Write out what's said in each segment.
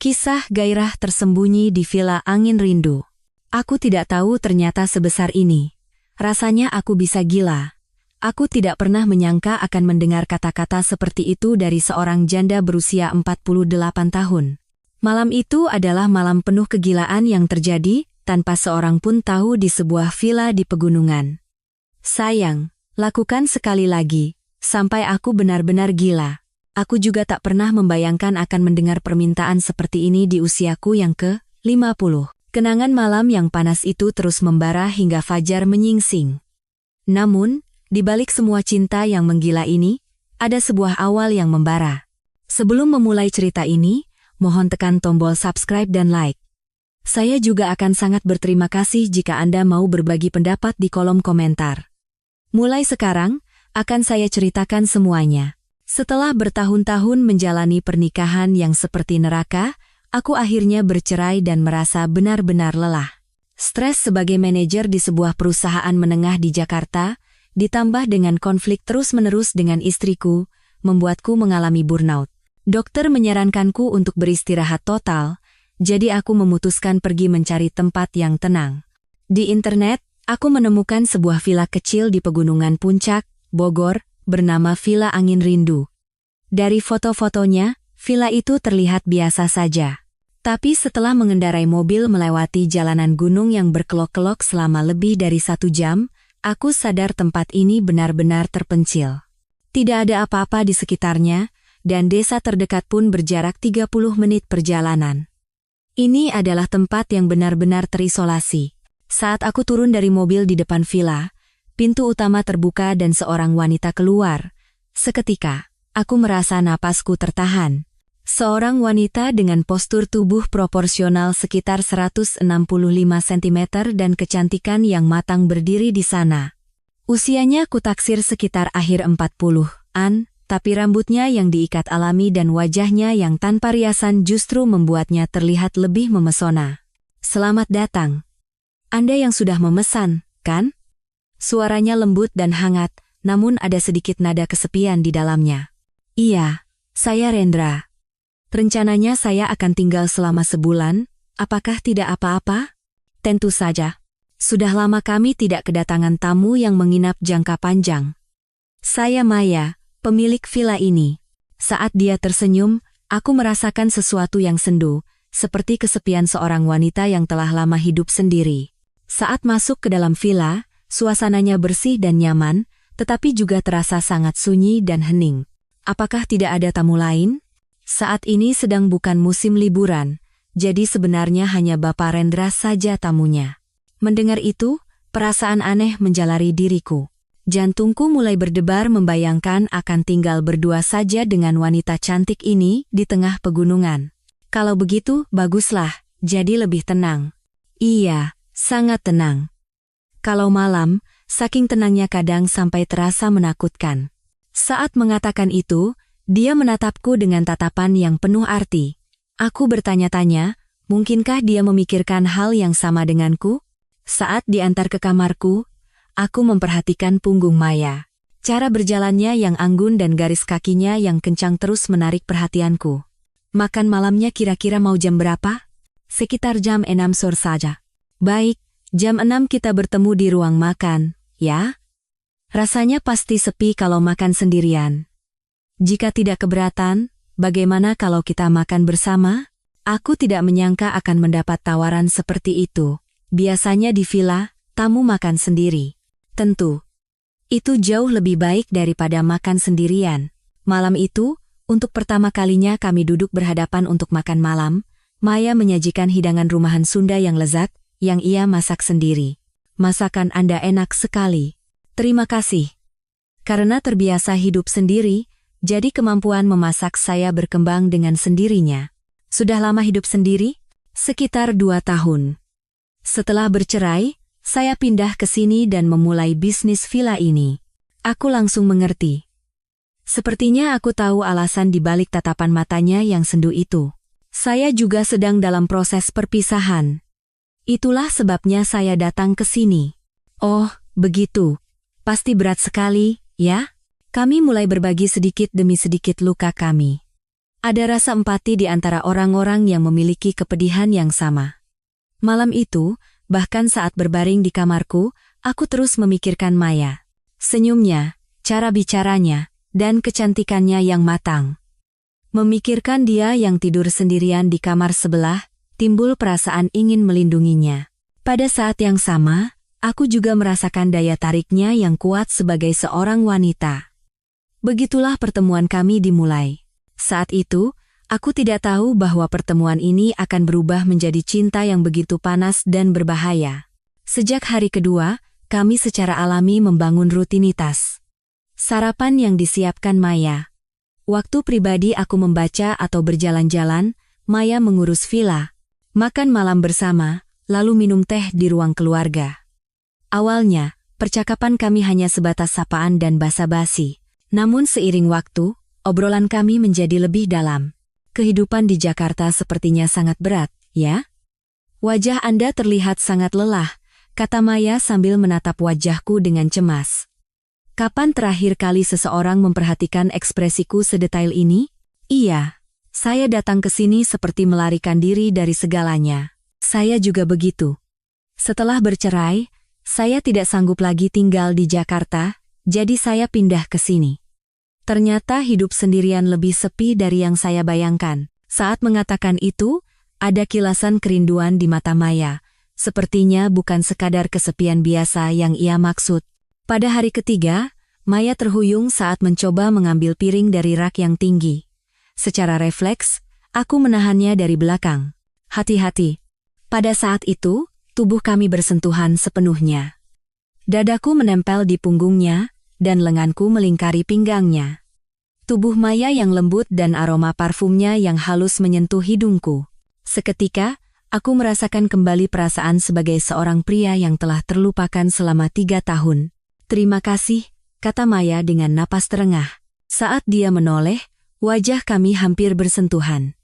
Kisah gairah tersembunyi di Villa Angin Rindu. Aku tidak tahu ternyata sebesar ini. Rasanya aku bisa gila. Aku tidak pernah menyangka akan mendengar kata-kata seperti itu dari seorang janda berusia 48 tahun. Malam itu adalah malam penuh kegilaan yang terjadi tanpa seorang pun tahu di sebuah villa di pegunungan. Sayang, lakukan sekali lagi, sampai aku benar-benar gila. Aku juga tak pernah membayangkan akan mendengar permintaan seperti ini di usiaku yang ke-50. Kenangan malam yang panas itu terus membara hingga fajar menyingsing. Namun, di balik semua cinta yang menggila ini, ada sebuah awal yang membara. Sebelum memulai cerita ini, mohon tekan tombol subscribe dan like. Saya juga akan sangat berterima kasih jika Anda mau berbagi pendapat di kolom komentar. Mulai sekarang, akan saya ceritakan semuanya. Setelah bertahun-tahun menjalani pernikahan yang seperti neraka, aku akhirnya bercerai dan merasa benar-benar lelah. Stres sebagai manajer di sebuah perusahaan menengah di Jakarta, ditambah dengan konflik terus-menerus dengan istriku, membuatku mengalami burnout. Dokter menyarankanku untuk beristirahat total, jadi aku memutuskan pergi mencari tempat yang tenang. Di internet, aku menemukan sebuah villa kecil di Pegunungan Puncak, Bogor, bernama Villa Angin Rindu. Dari foto-fotonya, villa itu terlihat biasa saja. Tapi setelah mengendarai mobil melewati jalanan gunung yang berkelok-kelok selama lebih dari 1 jam, aku sadar tempat ini benar-benar terpencil. Tidak ada apa-apa di sekitarnya, dan desa terdekat pun berjarak 30 menit perjalanan. Ini adalah tempat yang benar-benar terisolasi. Saat aku turun dari mobil di depan villa, pintu utama terbuka dan seorang wanita keluar. Seketika, aku merasa napasku tertahan. Seorang wanita dengan postur tubuh proporsional sekitar 165 cm dan kecantikan yang matang berdiri di sana. Usianya kutaksir sekitar akhir 40-an, tapi rambutnya yang diikat alami dan wajahnya yang tanpa riasan justru membuatnya terlihat lebih memesona. Selamat datang. Anda yang sudah memesan, kan? Suaranya lembut dan hangat, namun ada sedikit nada kesepian di dalamnya. Iya, saya Rendra. Rencananya saya akan tinggal selama sebulan, apakah tidak apa-apa? Tentu saja. Sudah lama kami tidak kedatangan tamu yang menginap jangka panjang. Saya Maya, pemilik villa ini. Saat dia tersenyum, aku merasakan sesuatu yang sendu, seperti kesepian seorang wanita yang telah lama hidup sendiri. Saat masuk ke dalam villa, suasananya bersih dan nyaman, tetapi juga terasa sangat sunyi dan hening. Apakah tidak ada tamu lain? Saat ini sedang bukan musim liburan, jadi sebenarnya hanya Bapak Rendra saja tamunya. Mendengar itu, perasaan aneh menjalari diriku. Jantungku mulai berdebar membayangkan akan tinggal berdua saja dengan wanita cantik ini di tengah pegunungan. Kalau begitu, baguslah, jadi lebih tenang. Iya, sangat tenang. Kalau malam, saking tenangnya kadang sampai terasa menakutkan. Saat mengatakan itu, dia menatapku dengan tatapan yang penuh arti. Aku bertanya-tanya, mungkinkah dia memikirkan hal yang sama denganku? Saat diantar ke kamarku, aku memperhatikan punggung Maya. Cara berjalannya yang anggun dan garis kakinya yang kencang terus menarik perhatianku. Makan malamnya kira-kira mau jam berapa? Sekitar jam 6 sore saja. Baik. Jam 6 kita bertemu di ruang makan, ya? Rasanya pasti sepi kalau makan sendirian. Jika tidak keberatan, bagaimana kalau kita makan bersama? Aku tidak menyangka akan mendapat tawaran seperti itu. Biasanya di villa, tamu makan sendiri. Tentu. Itu jauh lebih baik daripada makan sendirian. Malam itu, untuk pertama kalinya kami duduk berhadapan untuk makan malam. Maya menyajikan hidangan rumahan Sunda yang lezat, yang ia masak sendiri. Masakan Anda enak sekali. Terima kasih. Karena terbiasa hidup sendiri, jadi kemampuan memasak saya berkembang dengan sendirinya. Sudah lama hidup sendiri? Sekitar 2 tahun. Setelah bercerai, saya pindah ke sini dan memulai bisnis villa ini. Aku langsung mengerti. Sepertinya aku tahu alasan di balik tatapan matanya yang sendu itu. Saya juga sedang dalam proses perpisahan. Itulah sebabnya saya datang ke sini. Oh, begitu. Pasti berat sekali, ya? Kami mulai berbagi sedikit demi sedikit luka kami. Ada rasa empati di antara orang-orang yang memiliki kepedihan yang sama. Malam itu, bahkan saat berbaring di kamarku, aku terus memikirkan Maya. Senyumnya, cara bicaranya, dan kecantikannya yang matang. Memikirkan dia yang tidur sendirian di kamar sebelah, timbul perasaan ingin melindunginya. Pada saat yang sama, aku juga merasakan daya tariknya yang kuat sebagai seorang wanita. Begitulah pertemuan kami dimulai. Saat itu, aku tidak tahu bahwa pertemuan ini akan berubah menjadi cinta yang begitu panas dan berbahaya. Sejak hari kedua, kami secara alami membangun rutinitas. Sarapan yang disiapkan Maya. Waktu pribadi aku membaca atau berjalan-jalan, Maya mengurus villa. Makan malam bersama, lalu minum teh di ruang keluarga. Awalnya, percakapan kami hanya sebatas sapaan dan basa-basi. Namun seiring waktu, obrolan kami menjadi lebih dalam. Kehidupan di Jakarta sepertinya sangat berat, ya? Wajah Anda terlihat sangat lelah, kata Maya sambil menatap wajahku dengan cemas. Kapan terakhir kali seseorang memperhatikan ekspresiku sedetail ini? Iya, saya datang ke sini seperti melarikan diri dari segalanya. Saya juga begitu. Setelah bercerai, saya tidak sanggup lagi tinggal di Jakarta, jadi saya pindah ke sini. Ternyata hidup sendirian lebih sepi dari yang saya bayangkan. Saat mengatakan itu, ada kilasan kerinduan di mata Maya. Sepertinya bukan sekadar kesepian biasa yang ia maksud. Pada hari ketiga, Maya terhuyung saat mencoba mengambil piring dari rak yang tinggi. Secara refleks, aku menahannya dari belakang. Hati-hati. Pada saat itu, tubuh kami bersentuhan sepenuhnya. Dadaku menempel di punggungnya, dan lenganku melingkari pinggangnya. Tubuh Maya yang lembut dan aroma parfumnya yang halus menyentuh hidungku. Seketika, aku merasakan kembali perasaan sebagai seorang pria yang telah terlupakan selama 3 tahun. Terima kasih, kata Maya dengan napas terengah. Saat dia menoleh, wajah kami hampir bersentuhan.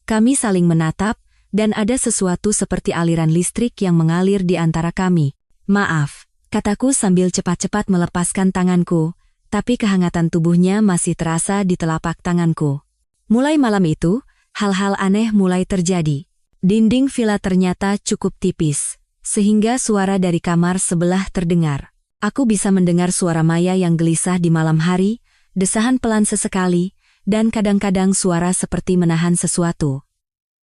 Kami saling menatap, dan ada sesuatu seperti aliran listrik yang mengalir di antara kami. Maaf, kataku sambil cepat-cepat melepaskan tanganku, tapi kehangatan tubuhnya masih terasa di telapak tanganku. Mulai malam itu, hal-hal aneh mulai terjadi. Dinding villa ternyata cukup tipis, sehingga suara dari kamar sebelah terdengar. Aku bisa mendengar suara Maya yang gelisah di malam hari, desahan pelan sesekali, dan kadang-kadang suara seperti menahan sesuatu.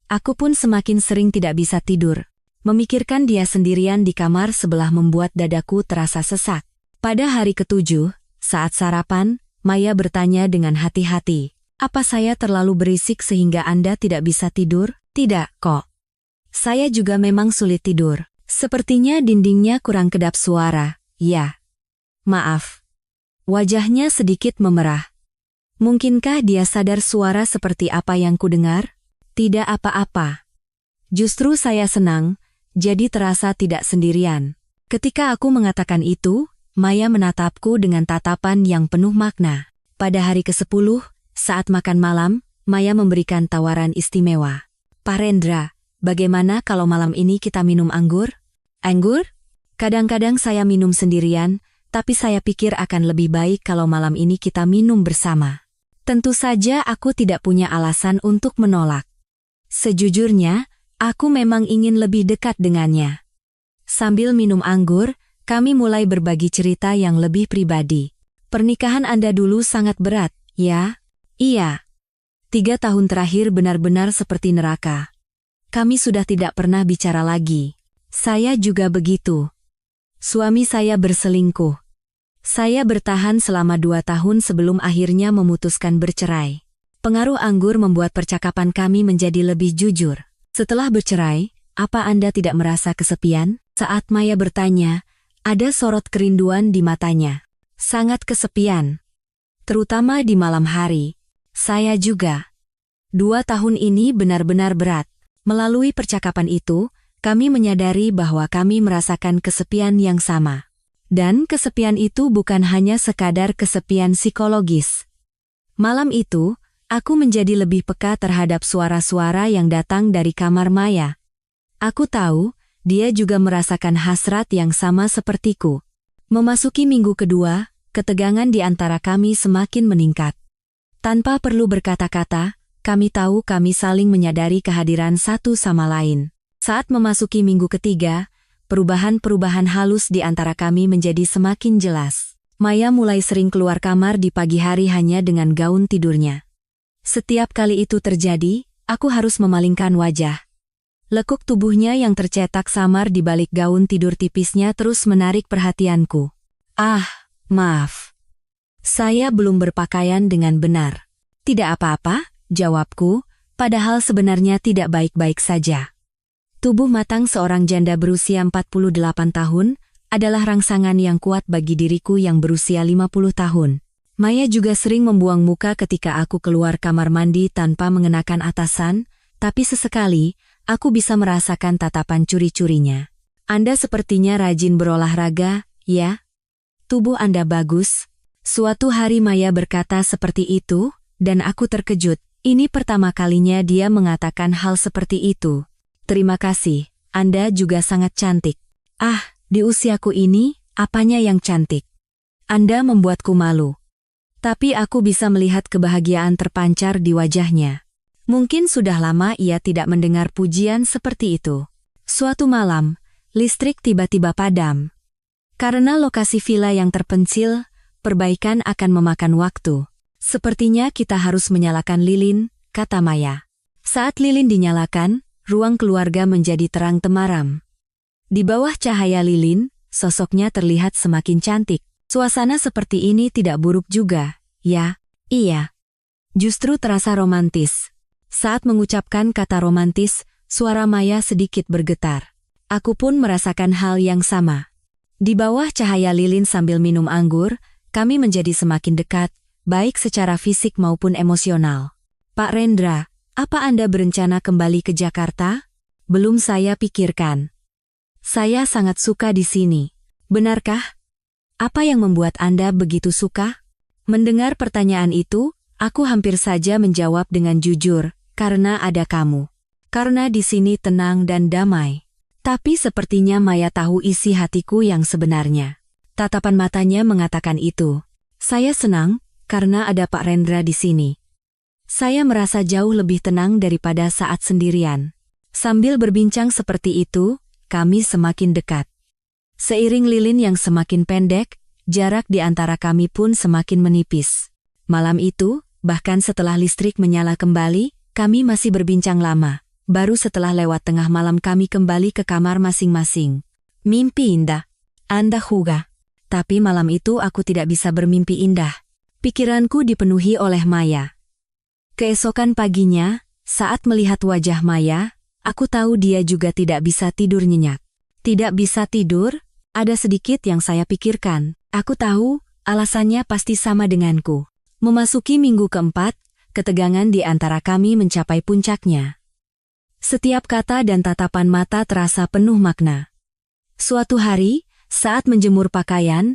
Aku pun semakin sering tidak bisa tidur. Memikirkan dia sendirian di kamar sebelah membuat dadaku terasa sesak. Pada hari ketujuh, saat sarapan, Maya bertanya dengan hati-hati, "Apa saya terlalu berisik sehingga Anda tidak bisa tidur?" "Tidak, kok. Saya juga memang sulit tidur. Sepertinya dindingnya kurang kedap suara." "Ya. Maaf." Wajahnya sedikit memerah. Mungkinkah dia sadar suara seperti apa yang kudengar? Tidak apa-apa. Justru saya senang, jadi terasa tidak sendirian. Ketika aku mengatakan itu, Maya menatapku dengan tatapan yang penuh makna. Pada hari ke-10, saat makan malam, Maya memberikan tawaran istimewa. "Pak Rendra, bagaimana kalau malam ini kita minum anggur?" "Anggur? Kadang-kadang saya minum sendirian, tapi saya pikir akan lebih baik kalau malam ini kita minum bersama." Tentu saja aku tidak punya alasan untuk menolak. Sejujurnya, aku memang ingin lebih dekat dengannya. Sambil minum anggur, kami mulai berbagi cerita yang lebih pribadi. "Pernikahan Anda dulu sangat berat, ya?" "Iya. 3 tahun terakhir benar-benar seperti neraka. Kami sudah tidak pernah bicara lagi." "Saya juga begitu. Suami saya berselingkuh. Saya bertahan selama 2 tahun sebelum akhirnya memutuskan bercerai." Pengaruh anggur membuat percakapan kami menjadi lebih jujur. "Setelah bercerai, apa Anda tidak merasa kesepian?" Saat Maya bertanya, ada sorot kerinduan di matanya. "Sangat kesepian. Terutama di malam hari. Saya juga. 2 tahun ini benar-benar berat." Melalui percakapan itu, kami menyadari bahwa kami merasakan kesepian yang sama. Dan kesepian itu bukan hanya sekadar kesepian psikologis. Malam itu, aku menjadi lebih peka terhadap suara-suara yang datang dari kamar Maya. Aku tahu, dia juga merasakan hasrat yang sama sepertiku. Memasuki minggu kedua, ketegangan di antara kami semakin meningkat. Tanpa perlu berkata-kata, Kami tahu kami saling menyadari kehadiran satu sama lain. Saat memasuki minggu ketiga, perubahan-perubahan halus di antara kami menjadi semakin jelas. Maya mulai sering keluar kamar di pagi hari hanya dengan gaun tidurnya. Setiap kali itu terjadi, aku harus memalingkan wajah. Lekuk tubuhnya yang tercetak samar di balik gaun tidur tipisnya terus menarik perhatianku. Ah, maaf. Saya belum berpakaian dengan benar. Tidak apa-apa, jawabku, padahal sebenarnya tidak baik-baik saja. Tubuh matang seorang janda berusia 48 tahun adalah rangsangan yang kuat bagi diriku yang berusia 50 tahun. Maya juga sering membuang muka ketika aku keluar kamar mandi tanpa mengenakan atasan, tapi sesekali, aku bisa merasakan tatapan curi-curinya. Anda sepertinya rajin berolahraga, ya? Tubuh Anda bagus. Suatu hari Maya berkata seperti itu, dan aku terkejut. Ini pertama kalinya dia mengatakan hal seperti itu. Terima kasih, Anda juga sangat cantik. Ah, di usiaku ini, apanya yang cantik? Anda membuatku malu. Tapi aku bisa melihat kebahagiaan terpancar di wajahnya. Mungkin sudah lama ia tidak mendengar pujian seperti itu. Suatu malam, listrik tiba-tiba padam. Karena lokasi villa yang terpencil, perbaikan akan memakan waktu. Sepertinya kita harus menyalakan lilin, kata Maya. Saat lilin dinyalakan, ruang keluarga menjadi terang temaram. Di bawah cahaya lilin, sosoknya terlihat semakin cantik. Suasana seperti ini tidak buruk juga, ya? Iya. Justru terasa romantis. Saat mengucapkan kata romantis, suara Maya sedikit bergetar. Aku pun merasakan hal yang sama. Di bawah cahaya lilin sambil minum anggur, kami menjadi semakin dekat, baik secara fisik maupun emosional. Pak Rendra, apa Anda berencana kembali ke Jakarta? Belum saya pikirkan. Saya sangat suka di sini. Benarkah? Apa yang membuat Anda begitu suka? Mendengar pertanyaan itu, aku hampir saja menjawab dengan jujur, karena ada kamu. Karena di sini tenang dan damai. Tapi sepertinya Maya tahu isi hatiku yang sebenarnya. Tatapan matanya mengatakan itu. Saya senang, karena ada Pak Rendra di sini. Saya merasa jauh lebih tenang daripada saat sendirian. Sambil berbincang seperti itu, kami semakin dekat. Seiring lilin yang semakin pendek, jarak di antara kami pun semakin menipis. Malam itu, bahkan setelah listrik menyala kembali, kami masih berbincang lama. Baru setelah lewat tengah malam kami kembali ke kamar masing-masing. Mimpi indah. Anda juga. Tapi malam itu aku tidak bisa bermimpi indah. Pikiranku dipenuhi oleh Maya. Keesokan paginya, saat melihat wajah Maya, aku tahu dia juga tidak bisa tidur nyenyak. Tidak bisa tidur, ada sedikit yang saya pikirkan. Aku tahu, alasannya pasti sama denganku. Memasuki minggu keempat, ketegangan di antara kami mencapai puncaknya. Setiap kata dan tatapan mata terasa penuh makna. Suatu hari, saat menjemur pakaian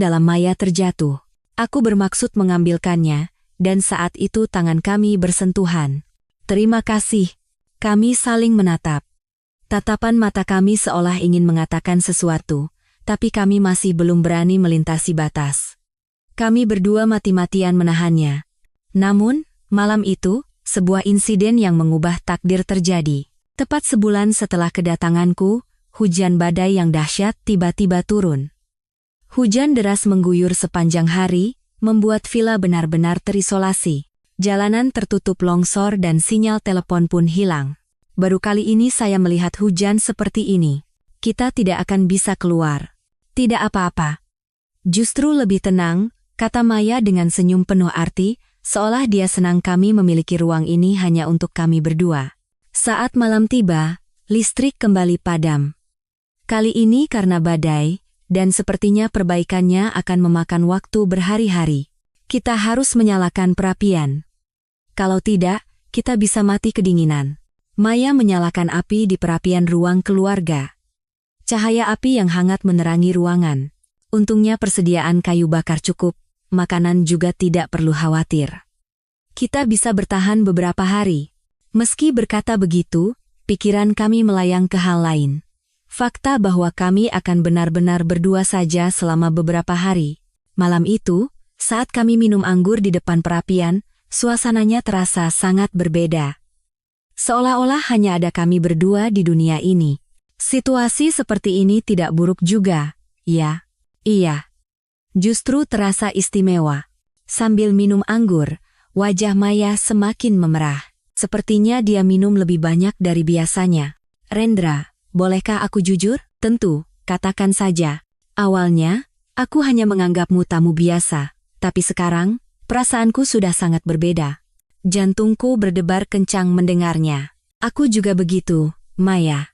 dalam Maya terjatuh. Aku bermaksud mengambilkannya, dan saat itu tangan kami bersentuhan. Terima kasih. Kami saling menatap. Tatapan mata kami seolah ingin mengatakan sesuatu, tapi kami masih belum berani melintasi batas. Kami berdua mati-matian menahannya. Namun, malam itu, sebuah insiden yang mengubah takdir terjadi. Tepat sebulan setelah kedatanganku, hujan badai yang dahsyat tiba-tiba turun. Hujan deras mengguyur sepanjang hari, membuat villa benar-benar terisolasi. Jalanan tertutup longsor dan sinyal telepon pun hilang. Baru kali ini saya melihat hujan seperti ini. Kita tidak akan bisa keluar. Tidak apa-apa. Justru lebih tenang, kata Maya dengan senyum penuh arti, seolah dia senang kami memiliki ruang ini hanya untuk kami berdua. Saat malam tiba, listrik kembali padam. Kali ini karena badai, dan sepertinya perbaikannya akan memakan waktu berhari-hari. Kita harus menyalakan perapian. Kalau tidak, kita bisa mati kedinginan. Maya menyalakan api di perapian ruang keluarga. Cahaya api yang hangat menerangi ruangan. Untungnya persediaan kayu bakar cukup, makanan juga tidak perlu khawatir. Kita bisa bertahan beberapa hari. Meski berkata begitu, pikiran kami melayang ke hal lain. Fakta bahwa kami akan benar-benar berdua saja selama beberapa hari. Malam itu, saat kami minum anggur di depan perapian, Suasananya terasa sangat berbeda. Seolah-olah hanya ada kami berdua di dunia ini. Situasi seperti ini tidak buruk juga, ya? Iya. Justru terasa istimewa. Sambil minum anggur, wajah Maya semakin memerah. Sepertinya dia minum lebih banyak dari biasanya. Rendra, bolehkah aku jujur? Tentu, katakan saja. Awalnya, aku hanya menganggapmu tamu biasa, tapi sekarang, perasaanku sudah sangat berbeda. Jantungku berdebar kencang mendengarnya. Aku juga begitu, Maya.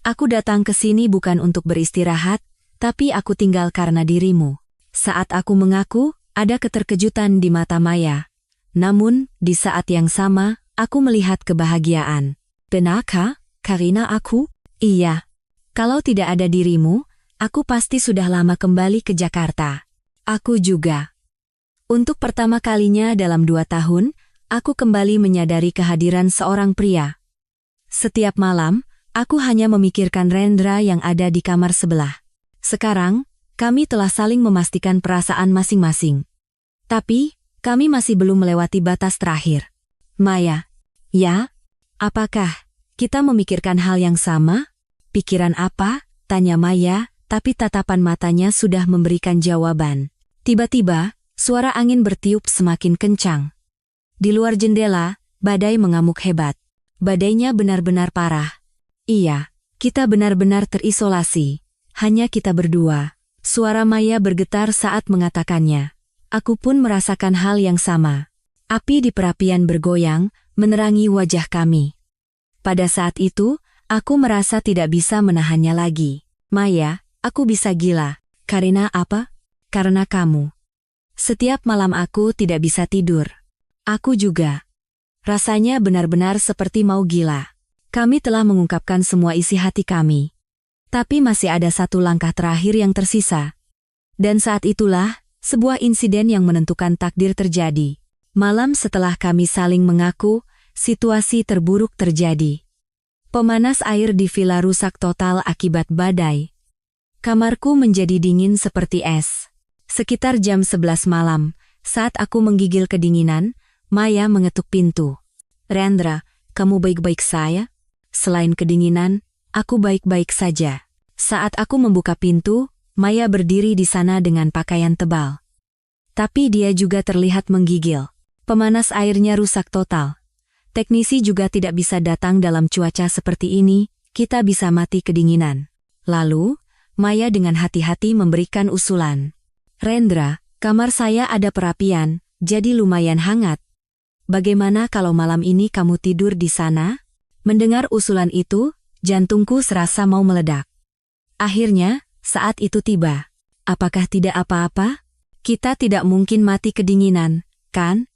Aku datang ke sini bukan untuk beristirahat, tapi aku tinggal karena dirimu. Saat aku mengaku, ada keterkejutan di mata Maya. Namun, di saat yang sama, aku melihat kebahagiaan. Benarkah, karena aku? Iya. Kalau tidak ada dirimu, aku pasti sudah lama kembali ke Jakarta. Aku juga. Untuk pertama kalinya dalam 2 tahun, aku kembali menyadari kehadiran seorang pria. Setiap malam, aku hanya memikirkan Rendra yang ada di kamar sebelah. Sekarang, kami telah saling memastikan perasaan masing-masing. Tapi, kami masih belum melewati batas terakhir. Maya, ya? Apakah kita memikirkan hal yang sama? Pikiran apa? Tanya Maya, tapi tatapan matanya sudah memberikan jawaban. Tiba-tiba, suara angin bertiup semakin kencang. Di luar jendela, badai mengamuk hebat. Badainya benar-benar parah. Iya, kita benar-benar terisolasi. Hanya kita berdua. Suara Maya bergetar saat mengatakannya. Aku pun merasakan hal yang sama. Api di perapian bergoyang, menerangi wajah kami. Pada saat itu, aku merasa tidak bisa menahannya lagi. Maya, aku bisa gila. Karena apa? Karena kamu. Setiap malam aku tidak bisa tidur. Aku juga. Rasanya benar-benar seperti mau gila. Kami telah mengungkapkan semua isi hati kami. Tapi masih ada satu langkah terakhir yang tersisa. Dan saat itulah, sebuah insiden yang menentukan takdir terjadi. Malam setelah kami saling mengaku, situasi terburuk terjadi. Pemanas air di villa rusak total akibat badai. Kamarku menjadi dingin seperti es. Sekitar jam 11 malam, saat aku menggigil kedinginan, Maya mengetuk pintu. Rendra, kamu baik-baik saja? Selain kedinginan, aku baik-baik saja. Saat aku membuka pintu, Maya berdiri di sana dengan pakaian tebal. Tapi dia juga terlihat menggigil. Pemanas airnya rusak total. Teknisi juga tidak bisa datang dalam cuaca seperti ini, kita bisa mati kedinginan. Lalu, Maya dengan hati-hati memberikan usulan. Rendra, kamar saya ada perapian, jadi lumayan hangat. Bagaimana kalau malam ini kamu tidur di sana? Mendengar usulan itu, jantungku serasa mau meledak. Akhirnya, saat itu tiba. Apakah tidak apa-apa? Kita tidak mungkin mati kedinginan, kan?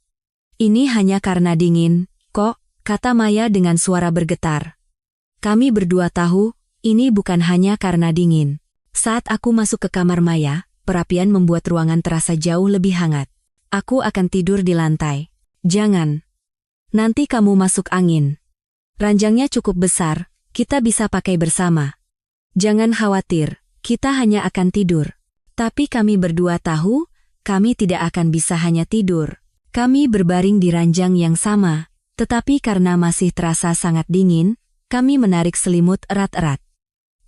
Ini hanya karena dingin, kok, kata Maya dengan suara bergetar. Kami berdua tahu, ini bukan hanya karena dingin. Saat aku masuk ke kamar Maya, perapian membuat ruangan terasa jauh lebih hangat. Aku akan tidur di lantai. Jangan. Nanti kamu masuk angin. Ranjangnya cukup besar, kita bisa pakai bersama. Jangan khawatir, kita hanya akan tidur. Tapi kami berdua tahu, kami tidak akan bisa hanya tidur. Kami berbaring di ranjang yang sama, tetapi karena masih terasa sangat dingin, kami menarik selimut erat-erat.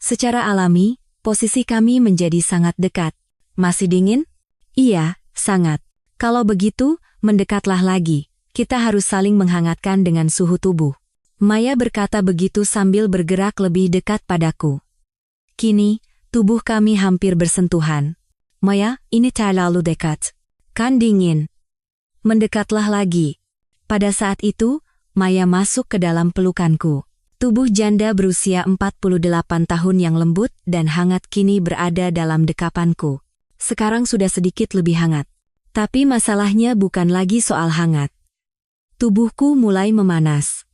Secara alami, posisi kami menjadi sangat dekat. Masih dingin? Iya, sangat. Kalau begitu, mendekatlah lagi. Kita harus saling menghangatkan dengan suhu tubuh. Maya berkata begitu sambil bergerak lebih dekat padaku. Kini, tubuh kami hampir bersentuhan. Maya, ini terlalu dekat. Kan dingin. Mendekatlah lagi. Pada saat itu, Maya masuk ke dalam pelukanku. Tubuh janda berusia 48 tahun yang lembut dan hangat kini berada dalam dekapanku. Sekarang sudah sedikit lebih hangat. Tapi masalahnya bukan lagi soal hangat. Tubuhku mulai memanas.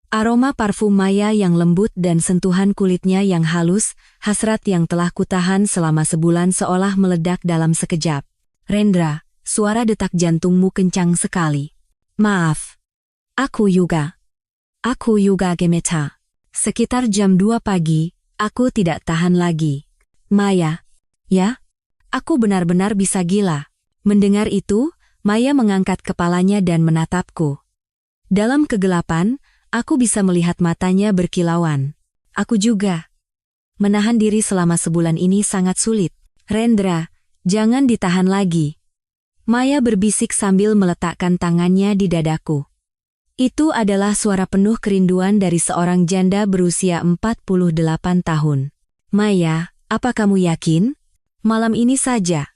Aroma parfum Maya yang lembut dan sentuhan kulitnya yang halus, hasrat yang telah kutahan selama sebulan seolah meledak dalam sekejap. Rendra, suara detak jantungmu kencang sekali. Maaf. Aku juga gemeta. Sekitar jam 2 pagi, aku tidak tahan lagi. Maya, ya? Aku benar-benar bisa gila. Mendengar itu, Maya mengangkat kepalanya dan menatapku. Dalam kegelapan, aku bisa melihat matanya berkilauan. Aku juga. Menahan diri selama sebulan ini sangat sulit. Rendra, jangan ditahan lagi. Maya berbisik sambil meletakkan tangannya di dadaku. Itu adalah suara penuh kerinduan dari seorang janda berusia 48 tahun. Maya, apa kamu yakin? Malam ini saja.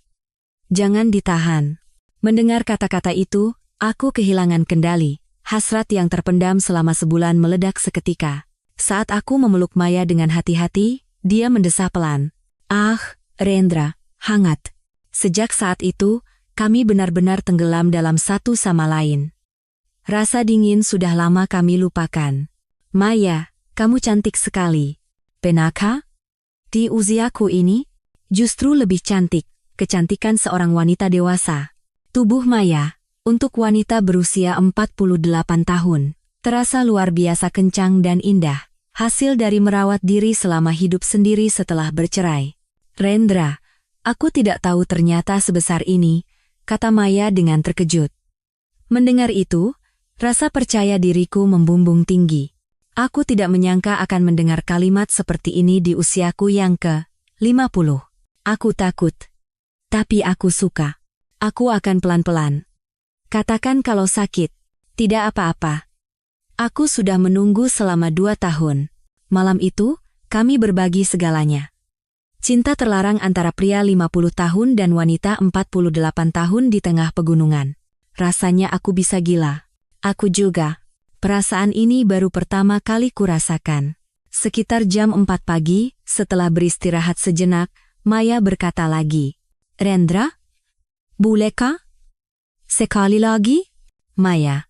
Jangan ditahan. Mendengar kata-kata itu, aku kehilangan kendali. Hasrat yang terpendam selama sebulan meledak seketika. Saat aku memeluk Maya dengan hati-hati, dia mendesah pelan. Ah, Rendra, hangat. Sejak saat itu, kami benar-benar tenggelam dalam satu sama lain. Rasa dingin sudah lama kami lupakan. Maya, kamu cantik sekali. Benarkah? Di usiaku ini, justru lebih cantik, kecantikan seorang wanita dewasa. Tubuh Maya, untuk wanita berusia 48 tahun, terasa luar biasa kencang dan indah. Hasil dari merawat diri selama hidup sendiri setelah bercerai. Rendra, aku tidak tahu ternyata sebesar ini, kata Maya dengan terkejut. Mendengar itu, rasa percaya diriku membumbung tinggi. Aku tidak menyangka akan mendengar kalimat seperti ini di usiaku yang ke-50. Aku takut. Tapi aku suka. Aku akan pelan-pelan. Katakan kalau sakit. Tidak apa-apa. Aku sudah menunggu selama 2 tahun. Malam itu, kami berbagi segalanya. Cinta terlarang antara pria 50 tahun dan wanita 48 tahun di tengah pegunungan. Rasanya aku bisa gila. Aku juga. Perasaan ini baru pertama kali kurasakan. Sekitar jam 4 pagi, setelah beristirahat sejenak, Maya berkata lagi. Rendra? Bolehkah? Sekali lagi? Maya.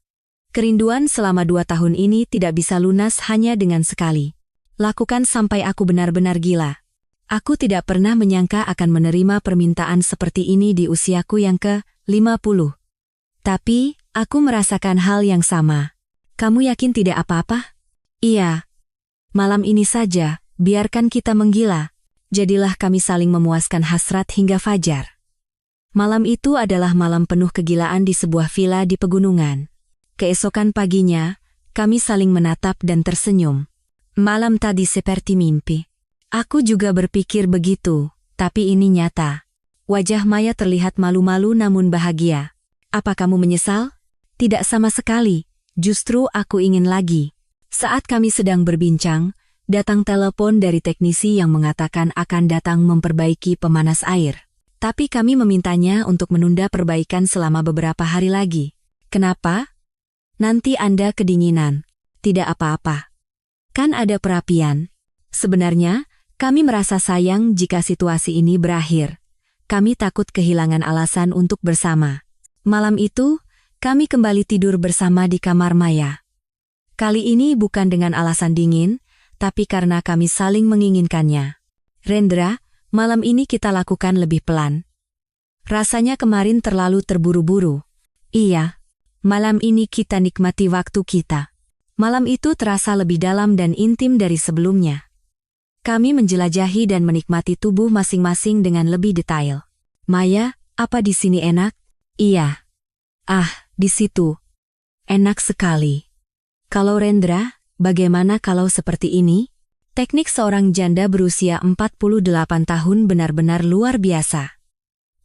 Kerinduan selama 2 tahun ini tidak bisa lunas hanya dengan sekali. Lakukan sampai aku benar-benar gila. Aku tidak pernah menyangka akan menerima permintaan seperti ini di usiaku yang ke-50. Tapi, aku merasakan hal yang sama. Kamu yakin tidak apa-apa? Iya. Malam ini saja, biarkan kita menggila. Jadilah kami saling memuaskan hasrat hingga fajar. Malam itu adalah malam penuh kegilaan di sebuah villa di pegunungan. Keesokan paginya, kami saling menatap dan tersenyum. Malam tadi seperti mimpi. Aku juga berpikir begitu, tapi ini nyata. Wajah Maya terlihat malu-malu namun bahagia. Apa kamu menyesal? Tidak sama sekali, justru aku ingin lagi. Saat kami sedang berbincang, datang telepon dari teknisi yang mengatakan akan datang memperbaiki pemanas air. Tapi kami memintanya untuk menunda perbaikan selama beberapa hari lagi. Kenapa? Nanti Anda kedinginan. Tidak apa-apa. Kan ada perapian. Sebenarnya, kami merasa sayang jika situasi ini berakhir. Kami takut kehilangan alasan untuk bersama. Malam itu, kami kembali tidur bersama di kamar Maya. Kali ini bukan dengan alasan dingin, tapi karena kami saling menginginkannya. Rendra, malam ini kita lakukan lebih pelan. Rasanya kemarin terlalu terburu-buru. Iya, malam ini kita nikmati waktu kita. Malam itu terasa lebih dalam dan intim dari sebelumnya. Kami menjelajahi dan menikmati tubuh masing-masing dengan lebih detail. Maya, apa di sini enak? Iya. Ah, di situ. Enak sekali. Kalau Rendra, bagaimana kalau seperti ini? Teknik seorang janda berusia 48 tahun benar-benar luar biasa.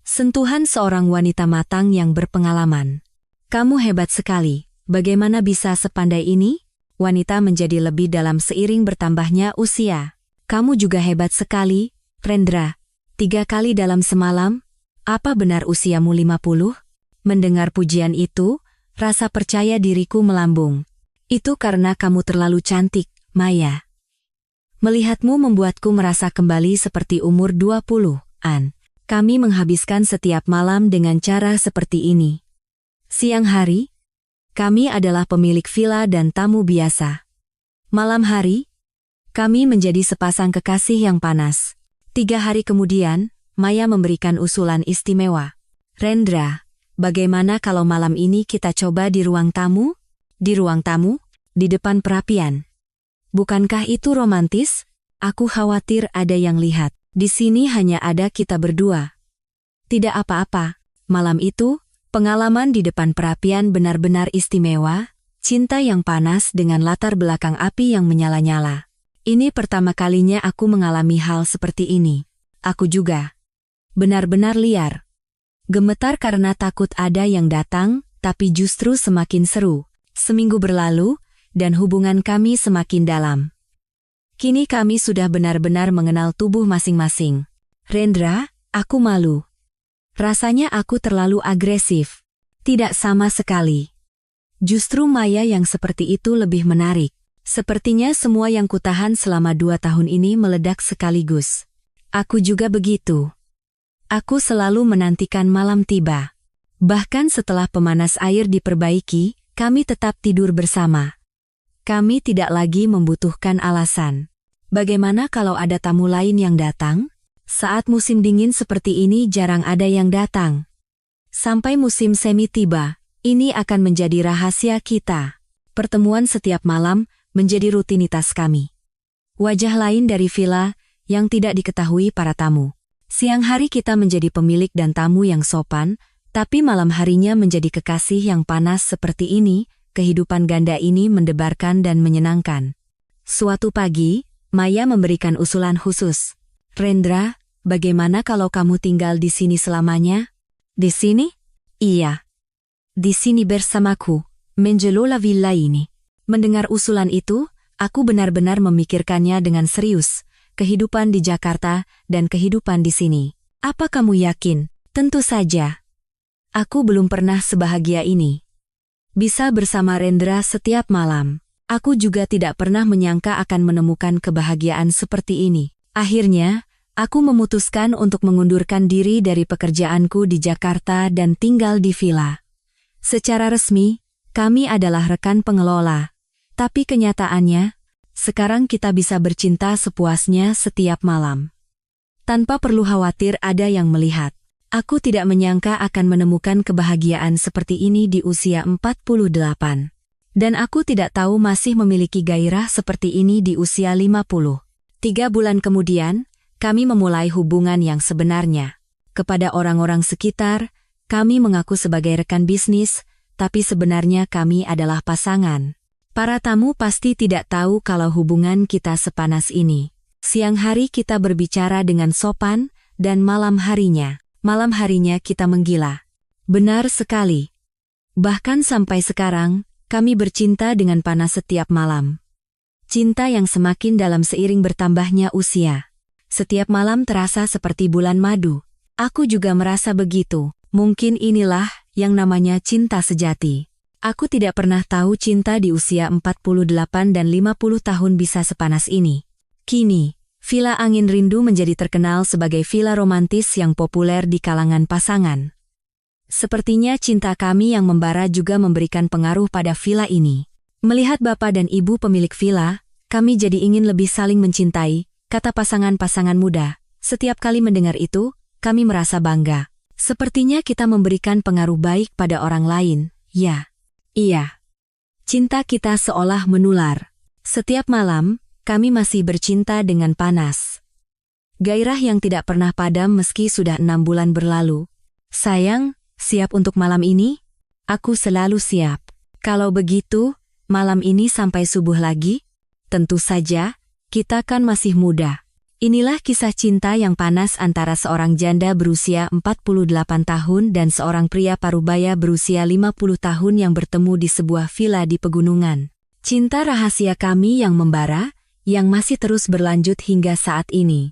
Sentuhan seorang wanita matang yang berpengalaman. Kamu hebat sekali. Bagaimana bisa sepandai ini? Wanita menjadi lebih dalam seiring bertambahnya usia. Kamu juga hebat sekali, Rendra. 3 kali dalam semalam? Apa benar usiamu 50? Mendengar pujian itu, rasa percaya diriku melambung. Itu karena kamu terlalu cantik, Maya. Melihatmu membuatku merasa kembali seperti umur 20-an. Kami menghabiskan setiap malam dengan cara seperti ini. Siang hari, kami adalah pemilik villa dan tamu biasa. Malam hari, kami menjadi sepasang kekasih yang panas. 3 hari kemudian, Maya memberikan usulan istimewa. Rendra, bagaimana kalau malam ini kita coba di ruang tamu? Di ruang tamu? Di depan perapian. Bukankah itu romantis? Aku khawatir ada yang lihat. Di sini hanya ada kita berdua. Tidak apa-apa. Malam itu, Pengalaman di depan perapian benar-benar istimewa, cinta yang panas dengan latar belakang api yang menyala-nyala. Ini pertama kalinya aku mengalami hal seperti ini. Aku juga benar-benar liar. Gemetar karena takut ada yang datang, tapi justru semakin seru. Seminggu berlalu, dan hubungan kami semakin dalam. Kini kami sudah benar-benar mengenal tubuh masing-masing. Rendra, aku malu. Rasanya aku terlalu agresif. Tidak sama sekali. Justru Maya yang seperti itu lebih menarik. Sepertinya semua yang kutahan selama 2 tahun ini meledak sekaligus. Aku juga begitu. Aku selalu menantikan malam tiba. Bahkan setelah pemanas air diperbaiki, kami tetap tidur bersama. Kami tidak lagi membutuhkan alasan. Bagaimana kalau ada tamu lain yang datang? Saat musim dingin seperti ini jarang ada yang datang. Sampai musim semi tiba, ini akan menjadi rahasia kita. Pertemuan setiap malam menjadi rutinitas kami. Wajah lain dari villa yang tidak diketahui para tamu. Siang hari kita menjadi pemilik dan tamu yang sopan, tapi malam harinya menjadi kekasih yang panas seperti ini. Kehidupan ganda ini mendebarkan dan menyenangkan. Suatu pagi, Maya memberikan usulan khusus. Rendra, bagaimana kalau kamu tinggal di sini selamanya? Di sini? Iya. Di sini bersamaku, mengelola villa ini. Mendengar usulan itu, aku benar-benar memikirkannya dengan serius. Kehidupan di Jakarta dan kehidupan di sini. Apa kamu yakin? Tentu saja. Aku belum pernah sebahagia ini. Bisa bersama Rendra setiap malam. Aku juga tidak pernah menyangka akan menemukan kebahagiaan seperti ini. Akhirnya, aku memutuskan untuk mengundurkan diri dari pekerjaanku di Jakarta dan tinggal di villa. Secara resmi, kami adalah rekan pengelola. Tapi kenyataannya, sekarang kita bisa bercinta sepuasnya setiap malam. Tanpa perlu khawatir ada yang melihat. Aku tidak menyangka akan menemukan kebahagiaan seperti ini di usia 48. Dan aku tidak tahu masih memiliki gairah seperti ini di usia 50. 3 bulan kemudian, kami memulai hubungan yang sebenarnya. Kepada orang-orang sekitar, kami mengaku sebagai rekan bisnis, tapi sebenarnya kami adalah pasangan. Para tamu pasti tidak tahu kalau hubungan kita sepanas ini. Siang hari kita berbicara dengan sopan, dan malam harinya kita menggila. Benar sekali. Bahkan sampai sekarang, kami bercinta dengan panas setiap malam. Cinta yang semakin dalam seiring bertambahnya usia. Setiap malam terasa seperti bulan madu. Aku juga merasa begitu. Mungkin inilah yang namanya cinta sejati. Aku tidak pernah tahu cinta di usia 48 dan 50 tahun bisa sepanas ini. Kini, Villa Angin Rindu menjadi terkenal sebagai villa romantis yang populer di kalangan pasangan. Sepertinya cinta kami yang membara juga memberikan pengaruh pada villa ini. Melihat bapak dan ibu pemilik villa, kami jadi ingin lebih saling mencintai, kata pasangan-pasangan muda. Setiap kali mendengar itu, kami merasa bangga. Sepertinya kita memberikan pengaruh baik pada orang lain, ya. Iya. Cinta kita seolah menular. Setiap malam, kami masih bercinta dengan panas. Gairah yang tidak pernah padam meski sudah 6 bulan berlalu. Sayang, siap untuk malam ini? Aku selalu siap. Kalau begitu, malam ini sampai subuh lagi? Tentu saja, kita kan masih muda. Inilah kisah cinta yang panas antara seorang janda berusia 48 tahun dan seorang pria parubaya berusia 50 tahun yang bertemu di sebuah villa di pegunungan. Cinta rahasia kami yang membara, yang masih terus berlanjut hingga saat ini.